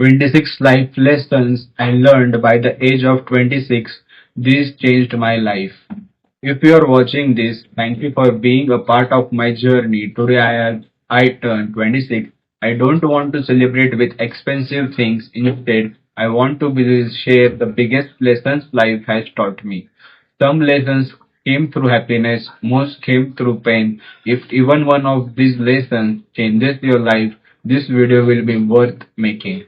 26 life lessons I learned by the age of 26. This changed my life. If you are watching this, thank you for being a part of my journey. Today I turned 26. I don't want to celebrate with expensive things. Instead, I want to share the biggest lessons life has taught me. Some lessons came through happiness, most came through pain. If even one of these lessons changes your life, this video will be worth making.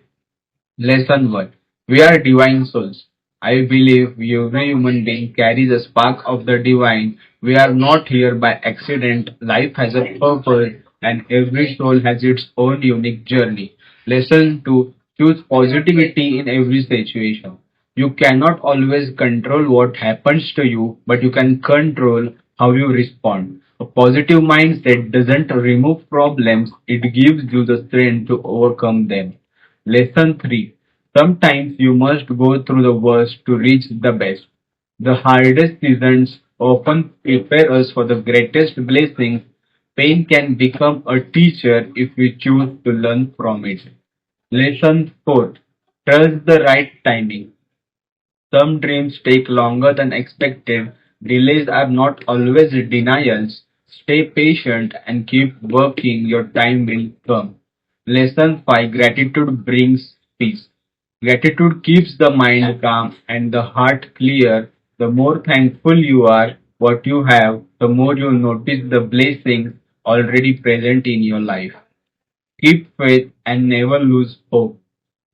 Lesson 1. We are divine souls. I believe every human being carries a spark of the divine. We are not here by accident. Life has a purpose and every soul has its own unique journey. Lesson 2. Choose positivity in every situation. You cannot always control what happens to you, but you can control how you respond. A positive mindset doesn't remove problems, it gives you the strength to overcome them. Lesson 3. Sometimes you must go through the worst to reach the best. The hardest seasons often prepare us for the greatest blessings. Pain can become a teacher if we choose to learn from it. Lesson 4. Trust the right timing. Some dreams take longer than expected. Delays are not always denials. Stay patient and keep working. Your time will come. Lesson 5. Gratitude brings peace. Gratitude keeps the mind calm and the heart clear. The more thankful you are what you have, the more you notice the blessings already present in your life. Keep faith and never lose hope.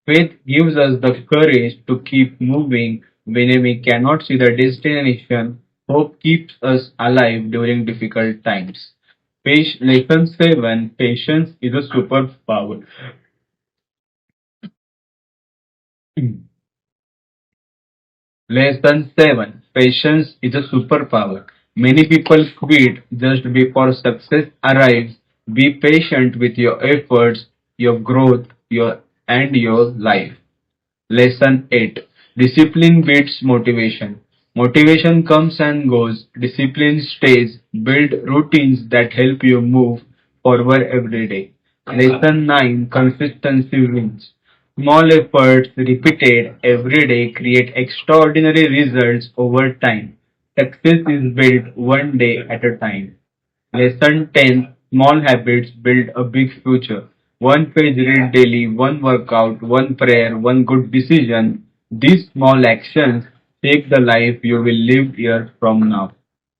Faith gives us the courage to keep moving when we cannot see the destination. Hope keeps us alive during difficult times. Lesson 7. Patience is a superpower. Lesson 7. Patience is a superpower. Many people quit just before success arrives. Be patient with your efforts, your growth, and your life. Lesson 8. Discipline beats motivation. Motivation comes and goes. Discipline stays. Build routines that help you move forward every day. Lesson 9. Consistency wins. Small efforts repeated every day create extraordinary results over time. Success is built one day at a time. Lesson 10. Small habits build a big future. One page read daily, one workout, one prayer, one good decision. These small actions shape the life you will live years from now.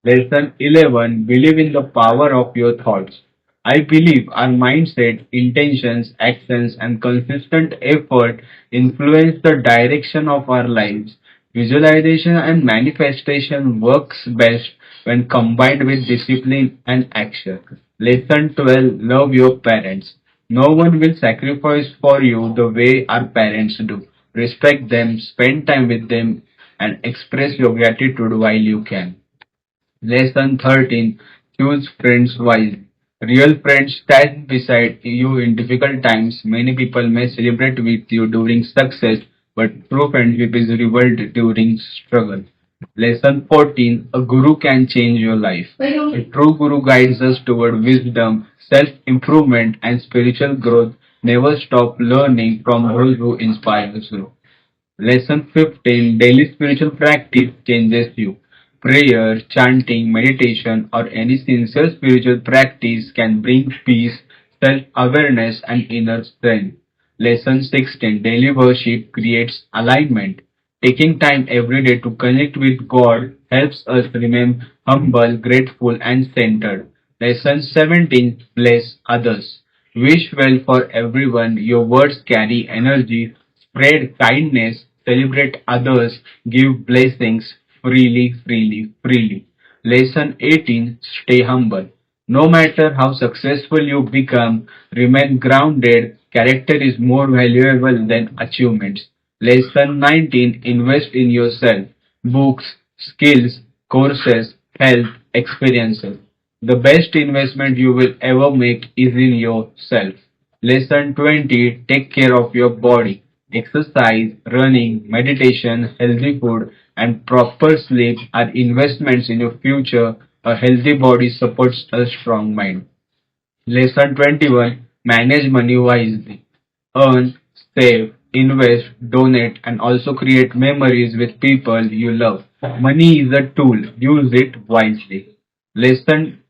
Lesson 11. Believe in the power of your thoughts. I believe our mindset, intentions, actions, and consistent effort influence the direction of our lives. Visualization and manifestation works best when combined with discipline and action. Lesson 12. Love your parents. No one will sacrifice for you the way our parents do. Respect them, spend time with them, and express your gratitude while you can. Lesson 13. Choose friends wisely. Real friends stand beside you in difficult times. Many people may celebrate with you during success, but true friendship is revealed during struggle. Lesson 14. A guru can change your life. A true guru guides us toward wisdom, self improvement, and spiritual growth. Never stop learning from those who inspire you. Lesson 15. Daily spiritual practice changes you. Prayer, chanting, meditation, or any sincere spiritual practice can bring peace, self awareness, and inner strength. Lesson 16. Daily worship creates alignment. Taking time every day to connect with God helps us remain humble, grateful, and centered. Lesson 17. Bless others. Wish well for everyone. Your words carry energy. Spread kindness, celebrate others, give blessings freely, freely, freely. Lesson 18. Stay humble. No matter how successful you become, remain grounded. Character is more valuable than achievements. Lesson 19. Invest in yourself. Books, skills, courses, health, experiences. The best investment you will ever make is in yourself. Lesson 20. Take care of your body. Exercise, running, meditation, healthy food, and proper sleep are investments in your future. A healthy body supports a strong mind. Lesson 21. Manage money wisely. Earn, save, invest, donate, and also create memories with people you love. Money is a tool. Use it wisely. Lesson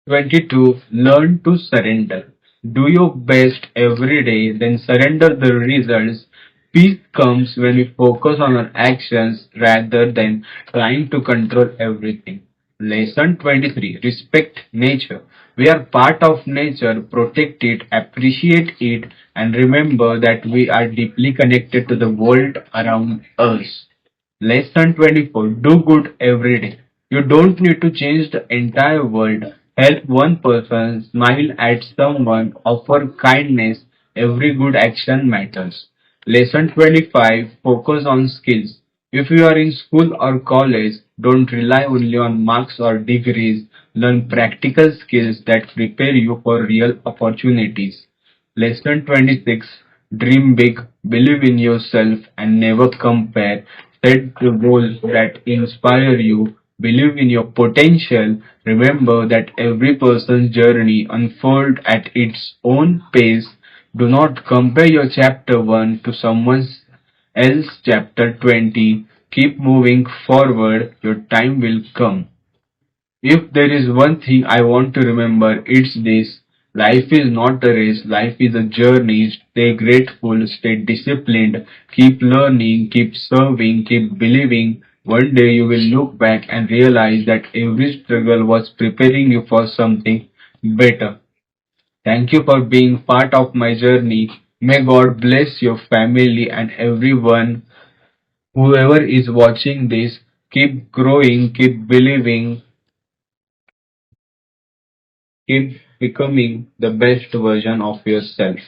22. Learn to surrender. Do your best every day, then surrender the results. Peace comes when we focus on our actions rather than trying to control everything. Lesson 23. Respect nature. We are part of nature, protect it, appreciate it, and remember that we are deeply connected to the world around us. Lesson 24. Do good every day. You don't need to change the entire world. Help one person, smile at someone, offer kindness. Every good action matters. Lesson 25. Focus on skills. If you are in school or college, don't rely only on marks or degrees. Learn practical skills that prepare you for real opportunities. Lesson 26. Dream big, believe in yourself, and never compare. Set the goals that inspire you. Believe in your potential. Remember that every person's journey unfolds at its own pace. Do not compare your chapter 1 to someone else's chapter 20. Keep moving forward. Your time will come. If there is one thing I want to remember, it's this. Life is not a race, life is a journey. Stay grateful, stay disciplined, keep learning, keep serving, keep believing. One day you will look back and realize that every struggle was preparing you for something better. Thank you for being part of my journey. May God bless your family and everyone, whoever is watching this. Keep growing, keep believing, keep becoming the best version of yourself.